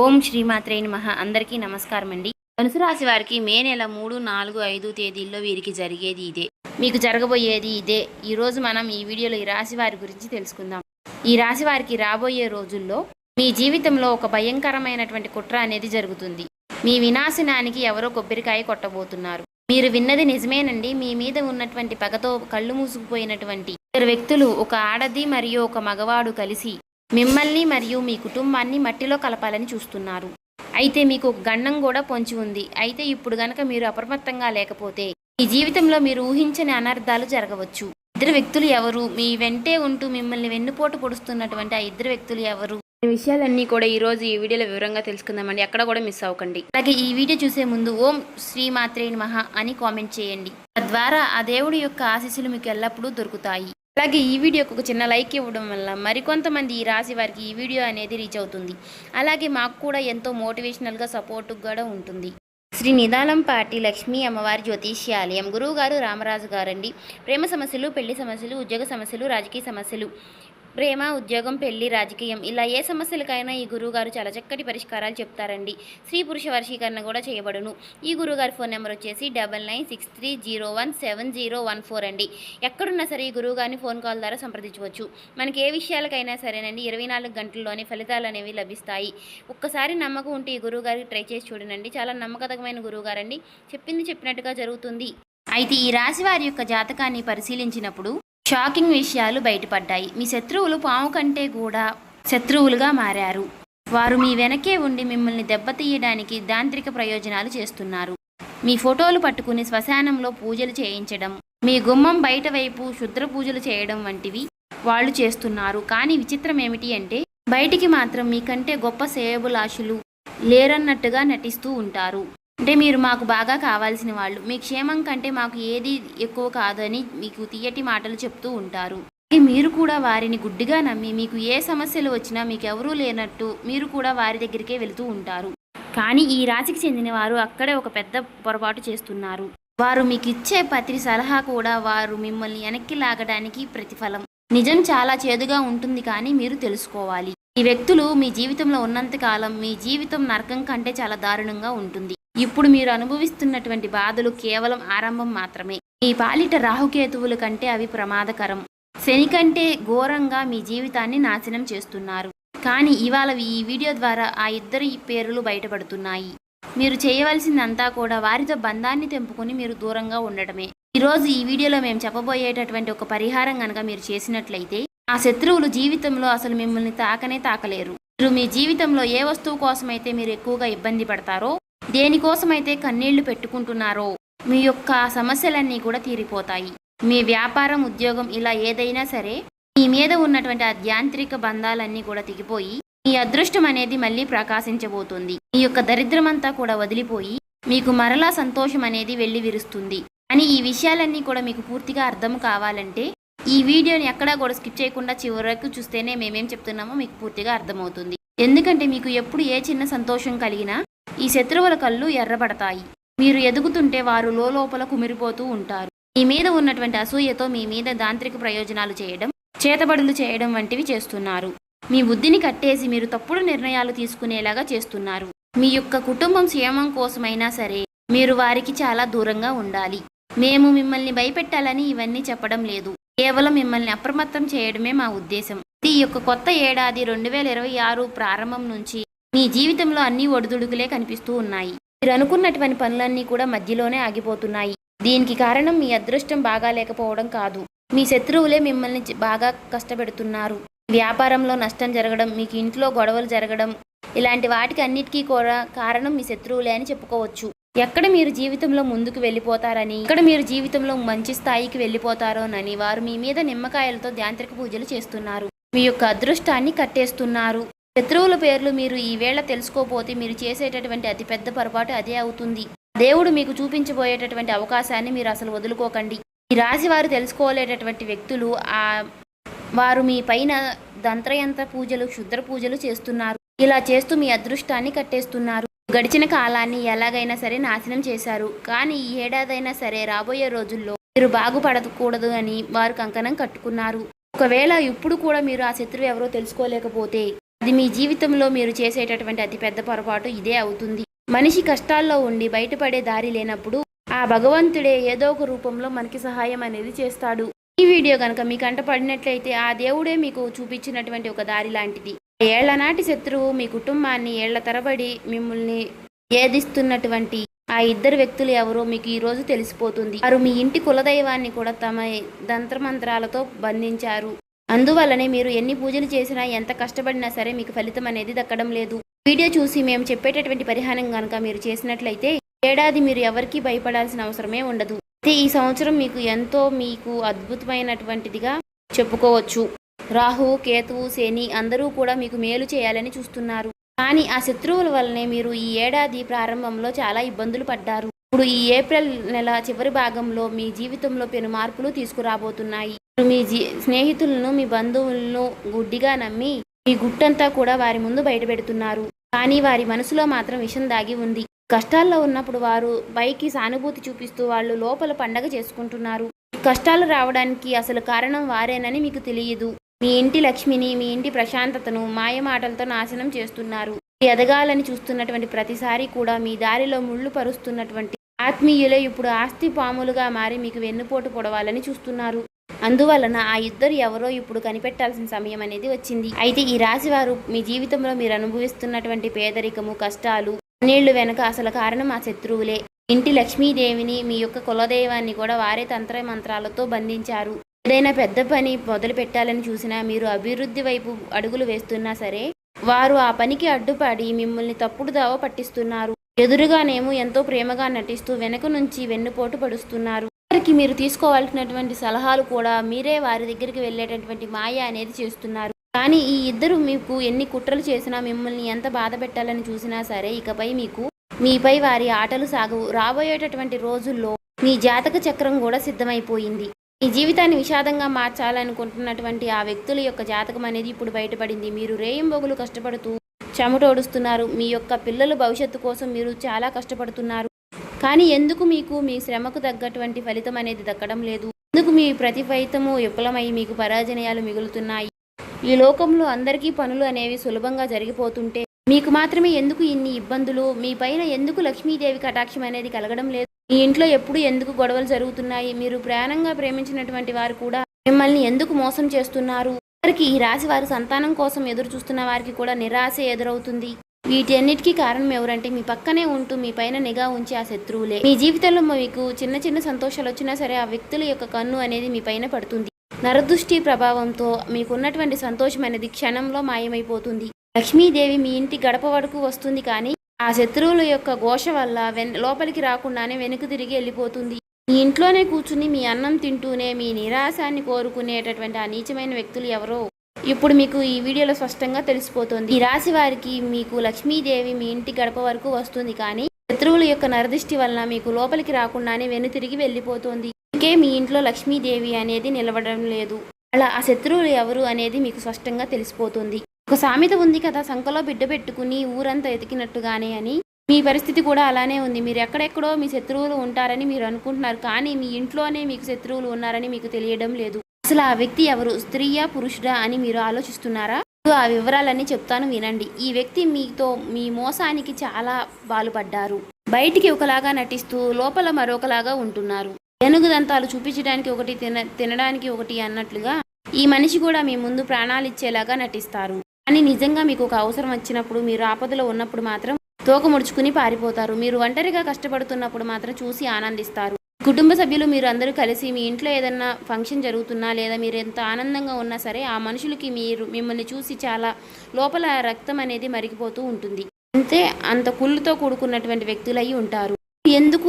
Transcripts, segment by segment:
ఓం శ్రీమాత్రే నమః. అందరికీ నమస్కారం అండి. ధనుసు రాశి వారికి మే నెల 3, 4, 5 తేదీల్లో వీరికి జరిగేది ఇదే, మీకు జరగబోయేది ఇదే. ఈరోజు మనం ఈ వీడియోలో ఈ రాశి వారి గురించి తెలుసుకుందాం. ఈ రాశి వారికి రాబోయే రోజుల్లో మీ జీవితంలో ఒక భయంకరమైనటువంటి కుట్ర అనేది జరుగుతుంది. మీ వినాశనానికి ఎవరో కొబ్బరికాయ కొట్టబోతున్నారు. మీరు విన్నది నిజమేనండి. మీ మీద ఉన్నటువంటి పగతో కళ్ళు మూసుకుపోయినటువంటి ఇద్దరు వ్యక్తులు, ఒక ఆడది మరియు ఒక మగవాడు కలిసి మిమ్మల్ని మరియు మీ కుటుంబాన్ని మట్టిలో కలపాలని చూస్తున్నారు. అయితే మీకు ఒక గండం కూడా పొంచి ఉంది. అయితే ఇప్పుడు గనక మీరు అప్రమత్తంగా లేకపోతే మీ జీవితంలో మీరు ఊహించని అనర్థాలు జరగవచ్చు. ఇద్దరు వ్యక్తులు ఎవరు, మీ వెంటే ఉంటూ మిమ్మల్ని వెన్నుపోటు పొడుస్తున్నటువంటి ఆ ఇద్దరు వ్యక్తులు ఎవరు, ఈ విషయాలన్నీ కూడా ఈ రోజు ఈ వీడియోలో వివరంగా తెలుసుకుందామండి. ఎక్కడ కూడా మిస్ అవ్వకండి. అలాగే ఈ వీడియో చూసే ముందు ఓం శ్రీమాత్రే నమః అని కామెంట్ చేయండి. తద్వారా ఆ దేవుడి యొక్క ఆశీస్సులు మీకు ఎల్లప్పుడూ దొరుకుతాయి. అలాగే ఈ వీడియోకి ఒక చిన్న లైక్ ఇవ్వడం వల్ల మరికొంతమంది ఈ రాశి వారికి ఈ వీడియో అనేది రీచ్ అవుతుంది. అలాగే మాకు కూడా ఎంతో మోటివేషనల్గా సపోర్ట్ కూడా ఉంటుంది. శ్రీ నిదానంపాటి లక్ష్మీ అమ్మవారి జ్యోతిష్యాలయం, గురువుగారు రామరాజు గారండి. ప్రేమ సమస్యలు, పెళ్లి సమస్యలు, ఉద్యోగ సమస్యలు, రాజకీయ సమస్యలు, ప్రేమ, ఉద్యోగం, పెళ్లి, రాజకీయం ఇలా ఏ సమస్యలకైనా ఈ గురువుగారు చాలా చక్కటి పరిష్కారాలు చెప్తారండి. స్త్రీ పురుష వర్షీకరణ కూడా చేయబడును. ఈ గురువుగారి ఫోన్ నెంబర్ వచ్చేసి 9963017014 అండి. ఎక్కడున్నా సరే ఈ గురువుగారిని ఫోన్ కాల్ ద్వారా సంప్రదించవచ్చు. మనకి ఏ విషయాలకైనా సరేనండి 24 గంటల్లోనే ఫలితాలు అనేవి లభిస్తాయి. ఒక్కసారి నమ్మకం ఉంటే ఈ గురువుగారికి ట్రై చేసి చూడండి. చాలా నమ్మకతమైన గురువుగారండి. చెప్పింది చెప్పినట్టుగా జరుగుతుంది. అయితే ఈ రాశి వారి యొక్క జాతకాన్ని పరిశీలించినప్పుడు షాకింగ్ విషయాలు బయటపడ్డాయి. మీ శత్రువులు పాము కంటే కూడా శత్రువులుగా మారారు. వారు మీ వెనకే ఉండి మిమ్మల్ని దెబ్బతీయడానికి దాంత్రిక ప్రయోజనాలు చేస్తున్నారు. మీ ఫోటోలు పట్టుకుని శ్మశానంలో పూజలు చేయించడం, మీ గుమ్మం బయట వైపు శుద్ర పూజలు చేయడం వంటివి వాళ్ళు చేస్తున్నారు. కానీ విచిత్రం ఏమిటి అంటే బయటికి మాత్రం మీకంటే గొప్ప శ్రేయోభిలాషులు లేరన్నట్టుగా నటిస్తూ ఉంటారు. అంటే మీరు మాకు బాగా కావాల్సిన వాళ్ళు, మీ క్షేమం కంటే మాకు ఏది ఎక్కువ కాదు అని మీకు తీయటి మాటలు చెప్తూ ఉంటారు. మీరు కూడా వారిని గుడ్డిగా నమ్మి మీకు ఏ సమస్యలు వచ్చినా మీకు ఎవరూ లేనట్టు మీరు కూడా వారి దగ్గరికే వెళుతూ ఉంటారు. కానీ ఈ రాశికి చెందిన వారు అక్కడే ఒక పెద్ద పొరపాటు చేస్తున్నారు. వారు మీకు ఇచ్చే ప్రతి సలహా కూడా వారు మిమ్మల్ని వెనక్కి లాగడానికి ప్రతిఫలం. నిజం చాలా చేదుగా ఉంటుంది, కానీ మీరు తెలుసుకోవాలి. ఈ వ్యక్తులు మీ జీవితంలో ఉన్నంతకాలం మీ జీవితం నరకం కంటే చాలా దారుణంగా ఉంటుంది. ఇప్పుడు మీరు అనుభవిస్తున్నటువంటి బాధలు కేవలం ఆరంభం మాత్రమే. మీ పాలిట రాహుకేతువుల కంటే అవి ప్రమాదకరం. శని కంటే ఘోరంగా మీ జీవితాన్ని నాశనం చేస్తున్నారు. కానీ ఇవాళ ఈ వీడియో ద్వారా ఆ ఇద్దరి పేర్లు బయటపడుతున్నాయి. మీరు చేయవలసిందంతా కూడా వారితో బంధాన్ని తెంపుకొని మీరు దూరంగా ఉండటమే. ఈరోజు ఈ వీడియోలో మేము చెప్పబోయేటటువంటి ఒక పరిహారం కనుక మీరు చేసినట్లయితే ఆ శత్రువులు జీవితంలో అసలు మిమ్మల్ని తాకనే తాకలేరు. మీరు మీ జీవితంలో ఏ వస్తువు కోసమైతే మీరు ఎక్కువగా ఇబ్బంది పడతారో, దేనికోసమైతే కన్నీళ్లు పెట్టుకుంటున్నారో మీ యొక్క సమస్యలన్నీ కూడా తీరిపోతాయి. మీ వ్యాపారం, ఉద్యోగం ఇలా ఏదైనా సరే మీ మీద ఉన్నటువంటి ఆ యాంత్రిక బంధాలన్నీ కూడా తెగిపోయి మీ అదృష్టం అనేది మళ్ళీ ప్రకాశించబోతుంది. మీ యొక్క దరిద్రమంతా కూడా వదిలిపోయి మీకు మరలా సంతోషం అనేది వెళ్ళి విరుస్తుంది. అని ఈ విషయాలన్నీ కూడా మీకు పూర్తిగా అర్థం కావాలంటే ఈ వీడియోని ఎక్కడా కూడా స్కిప్ చేయకుండా చివరకు చూస్తేనే మేమేం చెప్తున్నామో మీకు పూర్తిగా అర్థమవుతుంది. ఎందుకంటే మీకు ఎప్పుడు ఏ చిన్న సంతోషం కలిగినా ఈ శత్రువుల కళ్ళు ఎర్రబడతాయి. మీరు ఎదుగుతుంటే వారు లోపల కుమిరిపోతూ ఉంటారు. మీ మీద ఉన్నటువంటి అసూయతో మీ మీద దాంత్రిక ప్రయోజనాలు చేయడం, చేతబడులు చేయడం వంటివి చేస్తున్నారు. మీ బుద్ధిని కట్టేసి మీరు తప్పుడు నిర్ణయాలు తీసుకునేలాగా చేస్తున్నారు. మీ యొక్క కుటుంబం క్షేమం కోసమైనా సరే మీరు వారికి చాలా దూరంగా ఉండాలి. మేము మిమ్మల్ని భయపెట్టాలని ఇవన్నీ చెప్పడం లేదు. కేవలం మిమ్మల్ని అప్రమత్తం చేయడమే మా ఉద్దేశం. ఈ యొక్క కొత్త ఏడాది 2026 ప్రారంభం నుంచి మీ జీవితంలో అన్ని ఒడిదుడుకులే కనిపిస్తూ ఉన్నాయి. మీరు అనుకున్నటువంటి పనులన్నీ కూడా మధ్యలోనే ఆగిపోతున్నాయి. దీనికి కారణం మీ అదృష్టం బాగా లేకపోవడం కాదు, మీ శత్రువులే మిమ్మల్ని బాగా కష్టపెడుతున్నారు. వ్యాపారంలో నష్టం జరగడం, మీకు ఇంట్లో గొడవలు జరగడం, ఇలాంటి వాటికి అన్నిటికీ కూడా కారణం మీ శత్రువులే అని చెప్పుకోవచ్చు. ఎక్కడ మీరు జీవితంలో ముందుకు వెళ్ళిపోతారని, ఎక్కడ మీరు జీవితంలో మంచి స్థాయికి వెళ్ళిపోతారోనని వారు మీ మీద నిమ్మకాయలతో యాంత్రిక పూజలు చేస్తున్నారు. మీ యొక్క అదృష్టాన్ని కట్టేస్తున్నారు. శత్రువుల పేర్లు మీరు ఈవేళ తెలుసుకోపోతే మీరు చేసేటటువంటి అతిపెద్ద పొరపాటు అదే అవుతుంది. దేవుడు మీకు చూపించబోయేటటువంటి అవకాశాన్ని మీరు అసలు వదులుకోకండి. ఈ రాశి వారు తెలుసుకోలేటటువంటి వ్యక్తులు వారు మీ పైన దంత్రయంత్ర పూజలు, క్షుద్ర పూజలు చేస్తున్నారు. ఇలా చేస్తూ మీ అదృష్టాన్ని కట్టేస్తున్నారు. గడిచిన కాలాన్ని ఎలాగైనా సరే నాశనం చేశారు. కానీ ఈ ఏడాదైనా సరే రాబోయే రోజుల్లో మీరు బాగుపడకూడదు అని వారు కంకణం కట్టుకున్నారు. ఒకవేళ ఇప్పుడు కూడా మీరు ఆ శత్రువు ఎవరో తెలుసుకోలేకపోతే అది మీ జీవితంలో మీరు చేసేటటువంటి అతిపెద్ద పొరపాటు ఇదే అవుతుంది. మనిషి కష్టాల్లో ఉండి బయటపడే దారి లేనప్పుడు ఆ భగవంతుడే ఏదో ఒక రూపంలో మనకి సహాయం అనేది చేస్తాడు. ఈ వీడియో కనుక మీ కంట పడినట్లయితే ఆ దేవుడే మీకు చూపించినటువంటి ఒక దారి లాంటిది. ఏళ్ల నాటి శత్రువు మీ కుటుంబాన్ని ఏళ్ల తరబడి మిమ్మల్ని ఏదిస్తున్నటువంటి ఆ ఇద్దరు వ్యక్తులు ఎవరో మీకు ఈ రోజు తెలిసిపోతుంది. వారు మీ ఇంటి కులదైవాన్ని కూడా తమ తంత్రమంత్రాలతో బంధించారు. అందువల్లనే మీరు ఎన్ని పూజలు చేసినా ఎంత కష్టపడినా సరే మీకు ఫలితం అనేది దక్కడం లేదు. వీడియో చూసి మేము చెప్పేటటువంటి పరిహారం కనుక మీరు చేసినట్లయితే ఏడాది మీరు ఎవరికీ భయపడాల్సిన అవసరమే ఉండదు. అయితే ఈ సంవత్సరం మీకు అద్భుతమైనటువంటిదిగా చెప్పుకోవచ్చు. రాహు, కేతువు, శని అందరూ కూడా మీకు మేలు చేయాలని చూస్తున్నారు. కానీ ఆ శత్రువుల వల్లనే మీరు ఈ ఏడాది ప్రారంభంలో చాలా ఇబ్బందులు పడ్డారు. ఇప్పుడు ఈ ఏప్రిల్ నెల చివరి భాగంలో మీ జీవితంలో పెను మార్పులు తీసుకురాబోతున్నాయి. మీ స్నేహితులను, మీ బంధువులను గుడ్డిగా నమ్మి మీ గుట్టంతా కూడా వారి ముందు బయటపెడుతున్నారు. కానీ వారి మనసులో మాత్రం విషం దాగి ఉంది. కష్టాల్లో ఉన్నప్పుడు వారు పైకి సానుభూతి చూపిస్తూ వాళ్ళు లోపల పండగ చేసుకుంటున్నారు. కష్టాలు రావడానికి అసలు కారణం వారేనని మీకు తెలియదు. మీ ఇంటి లక్ష్మిని, మీ ఇంటి ప్రశాంతతను మాయమాటలతో నాశనం చేస్తున్నారు. ఎదగాలని చూస్తున్నటువంటి ప్రతిసారి కూడా మీ దారిలో ముళ్ళు పరుస్తున్నటువంటి ఆత్మీయులే ఇప్పుడు ఆస్తి పాములుగా మారి మీకు వెన్నుపోటు పొడవాలని చూస్తున్నారు. అందువలన ఆ ఇద్దరు ఎవరో ఇప్పుడు కనిపెట్టాల్సిన సమయం అనేది వచ్చింది. అయితే ఈ రాశి వారు మీ జీవితంలో మీరు అనుభవిస్తున్నటువంటి పేదరికము, కష్టాలు, నీళ్లు వెనక అసలు కారణం ఆ శత్రువులే. ఇంటి లక్ష్మీదేవిని, మీ యొక్క కులదైవాన్ని కూడా వారే తంత్ర మంత్రాలతో బంధించారు. ఏదైనా పెద్ద పని మొదలు పెట్టాలని చూసినా, మీరు అభివృద్ధి వైపు అడుగులు వేస్తున్నా సరే వారు ఆ పనికి అడ్డుపడి మిమ్మల్ని తప్పుడు దావ పట్టిస్తున్నారు. ఎదురుగానేమో ఎంతో ప్రేమగా నటిస్తూ వెనక నుంచి వెన్నుపోటు పడుస్తున్నారు. వారికి మీరు తీసుకోవాల్సినటువంటి సలహాలు కూడా మీరే వారి దగ్గరికి వెళ్ళేటటువంటి మాయ అనేది చేస్తున్నారు. కానీ ఈ ఇద్దరు మీకు ఎన్ని కుట్రలు చేసినా, మిమ్మల్ని ఎంత బాధ పెట్టాలని చూసినా సరే ఇకపై మీపై వారి ఆటలు సాగవు. రాబోయేటటువంటి రోజుల్లో మీ జాతక చక్రం కూడా సిద్ధమైపోయింది. మీ జీవితాన్ని విషాదంగా మార్చాలనుకుంటున్నటువంటి ఆ వ్యక్తుల యొక్క జాతకం అనేది ఇప్పుడు బయటపడింది. మీరు రేయింబొగులు కష్టపడుతూ చెమటోడుస్తున్నారు. మీ యొక్క పిల్లల భవిష్యత్తు కోసం మీరు చాలా కష్టపడుతున్నారు. కానీ ఎందుకు మీకు మీ శ్రమకు తగ్గటువంటి ఫలితం అనేది దక్కడం లేదు? ఎందుకు మీ ప్రతి ఫలితము విఫలమై మీకు పరాజయాలు మిగులుతున్నాయి? ఈ లోకంలో అందరికీ పనులు అనేవి సులభంగా జరిగిపోతుంటే మీకు మాత్రమే ఎందుకు ఇన్ని ఇబ్బందులు? మీ పైన ఎందుకు లక్ష్మీదేవి కటాక్షం అనేది కలగడం లేదు? మీ ఇంట్లో ఎప్పుడు ఎందుకు గొడవలు జరుగుతున్నాయి? మీరు ప్రాణంగా ప్రేమించినటువంటి వారు కూడా మిమ్మల్ని ఎందుకు మోసం చేస్తున్నారు? వారికి ఈ రాశి వారు సంతానం కోసం ఎదురు చూస్తున్న వారికి కూడా నిరాశ ఎదురవుతుంది. వీటన్నిటికీ కారణం ఎవరంటే మీ పక్కనే ఉంటూ మీ పైన నిఘా ఉంచి ఆ శత్రువులే. మీ జీవితంలో మీకు చిన్న చిన్న సంతోషాలు వచ్చినా సరే ఆ వ్యక్తుల యొక్క కన్ను అనేది మీ పైన పడుతుంది. నరదృష్టి ప్రభావంతో మీకున్నటువంటి సంతోషం అనేది క్షణంలో మాయమైపోతుంది. లక్ష్మీదేవి మీ ఇంటి గడప వరకు వస్తుంది, కానీ ఆ శత్రువుల యొక్క ఘోష వల్ల లోపలికి రాకుండానే వెనుక తిరిగి వెళ్ళిపోతుంది. మీ ఇంట్లోనే కూర్చుని మీ అన్నం తింటూనే మీ నిరాశాన్ని కోరుకునేటటువంటి ఆ నీచమైన వ్యక్తులు ఎవరో ఇప్పుడు మీకు ఈ వీడియోలో స్పష్టంగా తెలిసిపోతుంది. ఈ రాశి వారికి మీకు లక్ష్మీదేవి మీ ఇంటి గడప వరకు వస్తుంది, కానీ శత్రువుల యొక్క నరదృష్టి వలన మీకు లోపలికి రాకుండానే వెనుతిరిగి వెళ్ళిపోతుంది. ఇంకే మీ ఇంట్లో లక్ష్మీదేవి అనేది నిలబడడం లేదు. అలా ఆ శత్రువులు ఎవరు అనేది మీకు స్పష్టంగా తెలిసిపోతుంది. ఒక సామెత ఉంది కదా, సంకలో బిడ్డ పెట్టుకుని ఊరంతా ఎతికినట్టుగానే అని. మీ పరిస్థితి కూడా అలానే ఉంది. మీరు ఎక్కడెక్కడో మీ శత్రువులు ఉంటారని మీరు అనుకుంటున్నారు, కానీ మీ ఇంట్లోనే మీకు శత్రువులు ఉన్నారని మీకు తెలియడం లేదు. అసలు ఆ వ్యక్తి ఎవరు? స్త్రీయా, పురుషుడా అని మీరు ఆలోచిస్తున్నారా? ఆ వివరాలన్నీ చెప్తాను, వినండి. ఈ వ్యక్తి మీ మోసానికి చాలా బాలుపడ్డారు. బయటికి ఒకలాగా నటిస్తూ లోపల మరొకలాగా ఉంటున్నారు. ఏనుగుదంతాలు చూపించడానికి ఒకటి, తినడానికి ఒకటి అన్నట్లుగా ఈ మనిషి కూడా మీ ముందు ప్రాణాలు ఇచ్చేలాగా నటిస్తారు. కానీ నిజంగా మీకు ఒక అవసరం వచ్చినప్పుడు, మీరు ఆపదలో ఉన్నప్పుడు మాత్రం తోక ముడుచుకుని పారిపోతారు. మీరు ఒంటరిగా కష్టపడుతున్నప్పుడు మాత్రం చూసి ఆనందిస్తారు. కుటుంబ సభ్యులు మీరు అందరూ కలిసి మీ ఇంట్లో ఏదన్నా ఫంక్షన్ జరుగుతున్నా లేదా మీరు ఎంత ఆనందంగా ఉన్నా సరే ఆ మనుషులకి మిమ్మల్ని చూసి చాలా లోపల రక్తం అనేది మరిగిపోతూ ఉంటుంది. అంత కుళ్ళుతో కూడుకున్నటువంటి వ్యక్తులై ఉంటారు. ఎందుకు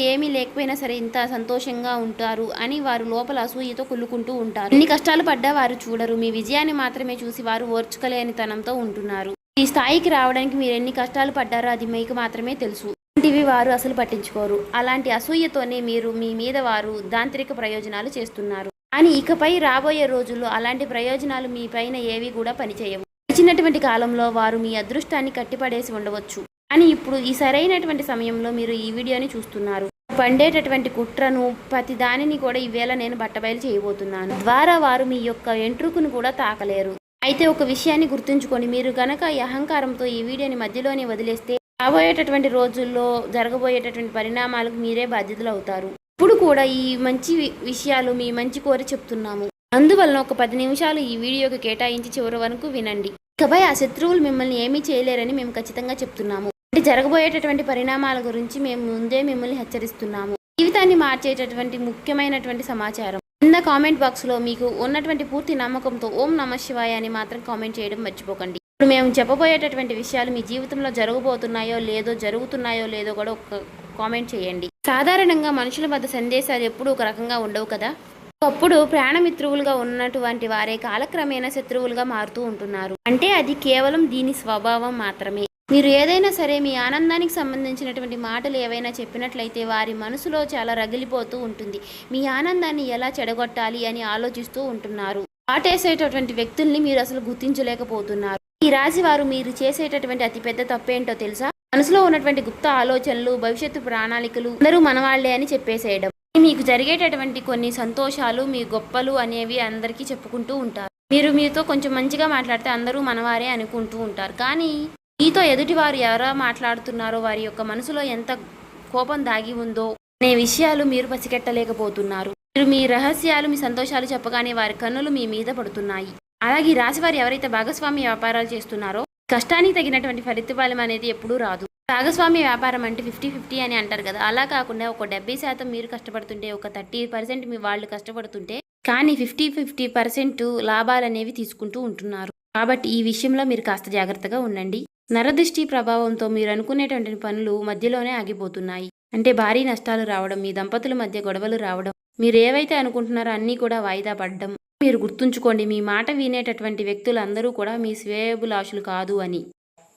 ఏమీ లేకపోయినా సరే ఇంత సంతోషంగా ఉంటారు అని వారు లోపల అసూయతో కుళ్ళుకుంటూ ఉంటారు. ఎన్ని కష్టాలు పడ్డా వారు చూడరు. మీ విజయాన్ని మాత్రమే చూసి వారు ఓర్చుకోలేని తనంతో ఉంటున్నారు. ఈ స్థాయికి రావడానికి మీరు ఎన్ని కష్టాలు పడ్డారో అది మీకు మాత్రమే తెలుసు. అలాంటివి వారు అసలు పట్టించుకోరు. అలాంటి అసూయతోనే మీరు మీ మీద వారు దాంత్రిక ప్రయోజనాలు చేస్తున్నారు. కానీ ఇకపై రాబోయే రోజుల్లో అలాంటి ప్రయోజనాలు మీ పైన ఏవి కూడా పనిచేయవు. ఇచ్చినటువంటి కాలంలో వారు మీ అదృష్టాన్ని కట్టిపడేసి ఉండవచ్చు. కానీ ఇప్పుడు ఈ సరైనటువంటి సమయంలో మీరు ఈ వీడియోని చూస్తున్నారు. పండేటటువంటి కుట్రను ప్రతి దానిని కూడా ఈవేళ నేను బట్టబయలు చేయబోతున్నాను. ద్వారా వారు మీ యొక్క ఎంట్రుకును కూడా తాకలేరు. అయితే ఒక విషయాన్ని గుర్తుంచుకోండి, మీరు గనక ఈ అహంకారంతో ఈ వీడియోని మధ్యలోనే వదిలేస్తే రాబోయేటటువంటి రోజుల్లో జరగబోయేటటువంటి పరిణామాలకు మీరే బాధ్యతలు అవుతారు. ఇప్పుడు కూడా ఈ మంచి విషయాలు మీ మంచి కోరి చెప్తున్నాము. అందువలన ఒక 10 నిమిషాలు ఈ వీడియోకి కేటాయించి చివరి వరకు వినండి. ఇకపై ఆ శత్రువులు మిమ్మల్ని ఏమీ చేయలేరని మేము ఖచ్చితంగా చెప్తున్నాము. అంటే జరగబోయేటటువంటి పరిణామాల గురించి మేము ముందే మిమ్మల్ని హెచ్చరిస్తున్నాము. జీవితాన్ని మార్చేటటువంటి ముఖ్యమైనటువంటి సమాచారం. కింద కామెంట్ బాక్స్లో మీకు ఉన్నటువంటి పూర్తి నమ్మకంతో ఓం నమః శివాయ అని మాత్రం కామెంట్ చేయడం మర్చిపోకండి. ఇప్పుడు మేము చెప్పబోయేటటువంటి విషయాలు మీ జీవితంలో జరగబోతున్నాయో లేదో, జరుగుతున్నాయో లేదో కూడా ఒక కామెంట్ చేయండి. సాధారణంగా మనుషుల వద్ద సందేశాలు ఎప్పుడూ ఒక రకంగా ఉండవు కదా. ఒకప్పుడు ప్రాణమిత్రువులుగా ఉన్నటువంటి వారే కాలక్రమేణా శత్రువులుగా మారుతూ ఉంటున్నారు. అంటే అది కేవలం దీని స్వభావం మాత్రమే. మీరు ఏదైనా సరే మీ ఆనందానికి సంబంధించినటువంటి మాటలు ఏవైనా చెప్పినట్లయితే వారి మనసులో చాలా రగిలిపోతూ ఉంటుంది. మీ ఆనందాన్ని ఎలా చెడగొట్టాలి అని ఆలోచిస్తూ ఉంటున్నారు. ఆటేసేటటువంటి వ్యక్తుల్ని మీరు అసలు గుర్తించలేకపోతున్నారు. ఈ రాశి వారు మీరు చేసేటటువంటి అతిపెద్ద తప్పేంటో తెలుసా? మనసులో ఉన్నటువంటి గుప్త ఆలోచనలు, భవిష్యత్తు ప్రణాళికలు అందరూ మనవాళ్లే అని చెప్పేసేయడం. మీకు జరిగేటటువంటి కొన్ని సంతోషాలు, మీ గొప్పలు అనేవి అందరికీ చెప్పుకుంటూ ఉంటారు. మీరు మీతో కొంచెం మంచిగా మాట్లాడితే అందరూ మనవారే అనుకుంటూ ఉంటారు. కానీ మీతో ఎదుటివారు ఎలా మాట్లాడుతున్నారో, వారి యొక్క మనసులో ఎంత కోపం దాగి ఉందో అనే విషయాలు మీరు పసిగట్టలేకపోతున్నారు. మీరు మీ రహస్యాలు, మీ సంతోషాలు చెప్పగానే వారి కన్నులు మీ మీద పడుతున్నాయి. అలాగే ఈ రాశి వారు ఎవరైతే భాగస్వామ్య వ్యాపారాలు చేస్తున్నారో కష్టానికి తగినటువంటి ఫలితం అనేది ఎప్పుడూ రాదు. భాగస్వామ్య వ్యాపారం అంటే 50-50 అని అంటారు కదా. అలా కాకుండా ఒక 70% మీరు కష్టపడుతుంటే, ఒక 30% మీ వాళ్ళు కష్టపడుతుంటే, కానీ 50% లాభాలు అనేవి తీసుకుంటూ ఉంటున్నారు. కాబట్టి ఈ విషయంలో మీరు కాస్త జాగ్రత్తగా ఉండండి. నరదృష్టి ప్రభావంతో మీరు అనుకునేటువంటి పనులు మధ్యలోనే ఆగిపోతున్నాయి. అంటే భారీ నష్టాలు రావడం, మీ దంపతుల మధ్య గొడవలు రావడం, మీరు ఏవైతే అనుకుంటున్నారో అన్నీ కూడా వాయిదా పడడం. మీరు గుర్తుంచుకోండి, మీ మాట వినేటటువంటి వ్యక్తులందరూ కూడా మీ శ్రేయోభిలాషులు కాదు అని.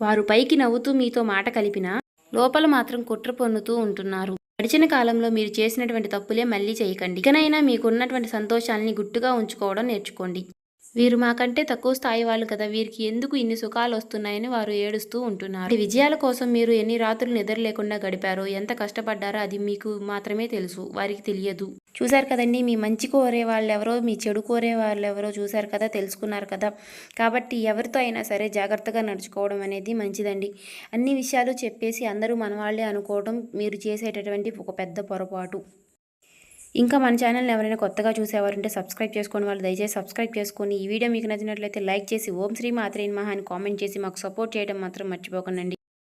వారు పైకి నవ్వుతూ మీతో మాట కలిపినా లోపల మాత్రం కుట్ర పొన్నుతూ ఉంటున్నారు. గడిచిన కాలంలో మీరు చేసినటువంటి తప్పులే మళ్ళీ చేయకండి. ఇకనైనా మీకున్నటువంటి సంతోషాలని గుట్టుగా ఉంచుకోవడం నేర్చుకోండి. వీరు మాకంటే తక్కువ స్థాయి వాళ్ళు కదా, వీరికి ఎందుకు ఇన్ని సుఖాలు వస్తున్నాయని వారు ఏడుస్తూ ఉంటున్నారు. విజయాల కోసం మీరు ఎన్ని రాత్రులు నిద్ర లేకుండా గడిపారో, ఎంత కష్టపడ్డారో అది మీకు మాత్రమే తెలుసు, వారికి తెలియదు. చూశారు కదండి, మీ మంచి కోరే వాళ్ళు ఎవరో, మీ చెడు కోరే వాళ్ళు ఎవరో చూశారు కదా, తెలుసుకున్నారు కదా. కాబట్టి ఎవరితో అయినా సరే జాగ్రత్తగా నడుచుకోవడం అనేది మంచిదండి. అన్ని విషయాలు చెప్పేసి అందరూ మనవాళ్లే అనుకోవడం మీరు చేసేటటువంటి ఒక పెద్ద పొరపాటు. ఇంకా మన ఛానల్ని ఎవరైనా కొత్తగా చూసేవారుంటే సబ్స్క్రైబ్ చేసుకోండి. వాళ్ళు దయచేసి సబ్స్క్రైబ్ చేసుకొని ఈ వీడియో మీకు నచ్చినట్లయితే లైక్ చేసి ఓం శ్రీ మాత్రే నమః అని కామెంట్ చేసి మాకు సపోర్ట్ చేయడం మాత్రం మర్చిపోకండి.